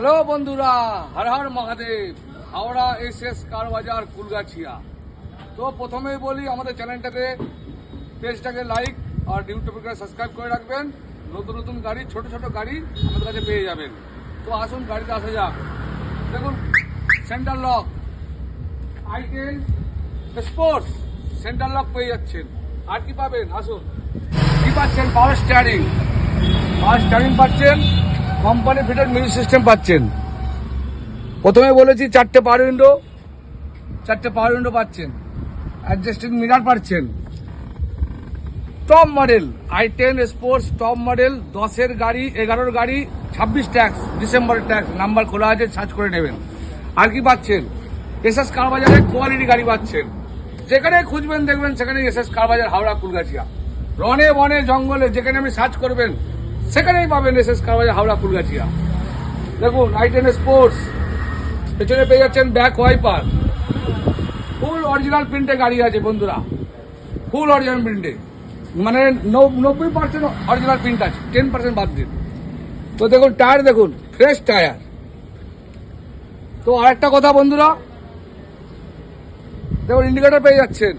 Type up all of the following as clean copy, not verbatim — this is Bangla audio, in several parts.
হ্যালো বন্ধুরা, হর হর মহাদেব। হাওড়া এসএস কার বাজার কুলগাছিয়া। তো প্রথমেই বলি, আমাদের চ্যানেলটাকে, পেজটাকে লাইক আর ইউটিউবকে সাবস্ক্রাইব করে রাখবেন। নতুন নতুন গাড়ি, ছোট ছোট গাড়ি আমাদের কাছে পেয়ে যাবেন। তো আসুন গাড়িতে আসা যাক। দেখুন, center lock i10 sports center lock পেয়ে যাচ্ছেন। আর কি পাবেন, আসুন। কি পাচ্ছেন? পাওয়ার স্টিয়ারিং পাচ্ছেন, কোম্পানি ফিটেড মিউজিক সিস্টেম পাচ্ছেন। প্রথমে বলেছি চারটে পাওয়ার উইন্ডো পাচ্ছেন, অ্যাডজাস্টিং মিরার পাচ্ছেন। Top model i10 sports, top model, 10-এর গাড়ি, 11-র গাড়ি, 26 ট্যাক্স, ডিসেম্বরের ট্যাক্স, নাম্বার খোলা আছে, সার্চ করে নেবেন। আর কি পাচ্ছেন? এসএস কার বাজারে কোয়ালিটি গাড়ি পাচ্ছেন। যেখানে খুঁজবেন দেখবেন সেখানে এসএস কার বাজার, হাওড়া কুলগাছিয়া। রনে বনে জঙ্গলে যেখানে আপনি সার্চ করবেন সেখানেই পাবেন এসএস কার বাজার, হাওড়া কুলগাছিয়া। দেখুন, i10 স্পোর্টস, পেছনে পেয়ে যাচ্ছেন ব্যাক ওয়াইপার। ফুল অরিজিনাল প্রিন্টে গাড়ি আছে বন্ধুরা, ফুল অরিজিনাল প্রিন্টে, মানে 90% অরিজিনাল প্রিন্ট আছে, 10% বাদ দিন। তো দেখুন, টায়ার দেখুন, ফ্রেশ টায়ার। তো আরেকটা কথা বন্ধুরা, দেখুন ইন্ডিকেটর পেয়ে যাচ্ছেন।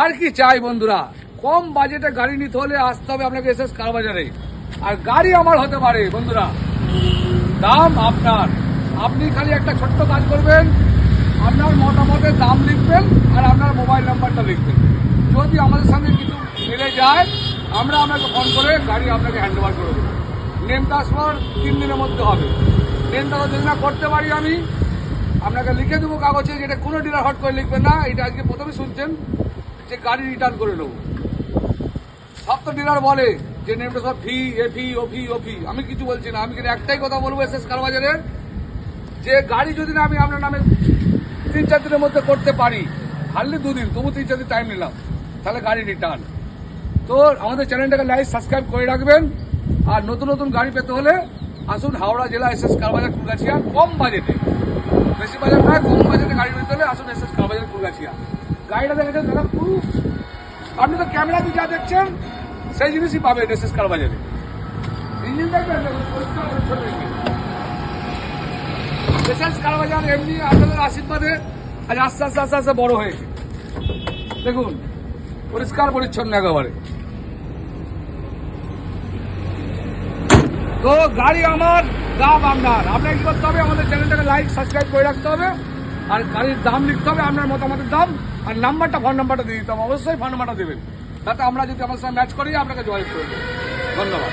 আর কি চাই বন্ধুরা? কম বাজেটে গাড়ি নিতে হলে আসতে হবে আপনাকে এসএস কার বাজারে। আর গাড়ি আমার হতে পারে বন্ধুরা, দাম আপনার। আপনি খালি একটা ছোট্ট কাজ করবেন, আপনার মতামতের দাম লিখবেন আর আপনার মোবাইল নাম্বারটা লিখবেন। যদি আমাদের সঙ্গে কিছু মিলে যায়, আমরা আপনাকে ফোন করে গাড়ি আপনাকে হ্যান্ড ওভার করে দেবো। নেম ট্রান্সফার 3 দিনের মধ্যে হবে। নেম ট্রান্সফার যদি না করতে পারি আমি, আপনাকে লিখে দেবো কাগজে, যেটা কোনো ডিলার হট করে লিখবেন না। এটা আজকে প্রথমে শুনছেন যে গাড়ি রিটার্ন করে নেবো। সব তো ডিলার বলে যে নেমটা সব ফি, ওফি। আমি কিছু বলছি না, আমি কিন্তু একটাই কথা বলবো এসএস কার বাজারের, যে গাড়ি যদি না আমি আপনার নামে 3-4 দিনের মধ্যে করতে পারি, হারলি 2 দিন, তবু 3-4 দিন টাইম নিলাম, তাহলে গাড়ি রিটার্ন। তো আমাদের চ্যানেলটাকে লাইক সাবস্ক্রাইব করে রাখবেন। আর নতুন নতুন গাড়ি পেতে হলে আসুন হাওড়া জেলা এসএস কার বাজার কুলগাছিয়া। কম বাজেটে, বেশি বাজেট নয়, কম বাজেটে গাড়ি নিতে হলে আসুন এসএস কার বাজার কুলগাছিয়া। গাড়িটা দেখেছেন দাদা, পুরো আপনি তো ক্যামেরাতে যা দেখছেন সেই জিনিসই পাবেন এসএস কার বাজারে। ইঞ্জিন দেখবেন, এসএস কার বাজার এমনি আপনাদের আশীর্বাদে আজ আস্তে আস্তে আস্তে আস্তে বড় হয়েছে। দেখুন, পরিষ্কার পরিচ্ছন্ন একেবারে। তো গাড়ি আমার, দাম আপনার। আপনাকে কি করতে হবে? আমাদের চ্যানেলটাকে লাইক সাবস্ক্রাইব করে রাখতে হবে, আর গাড়ির দাম লিখতে হবে, আপনার মতামতের দাম, আর নাম্বারটা, ফোন নাম্বারটা দিয়ে দিতে হবে। অবশ্যই ফোন নাম্বারটা দেবেন, যাতে আমরা যদি আমার সঙ্গে ম্যাচ করি আপনাকে যোগাযোগ করে দেবো। ধন্যবাদ।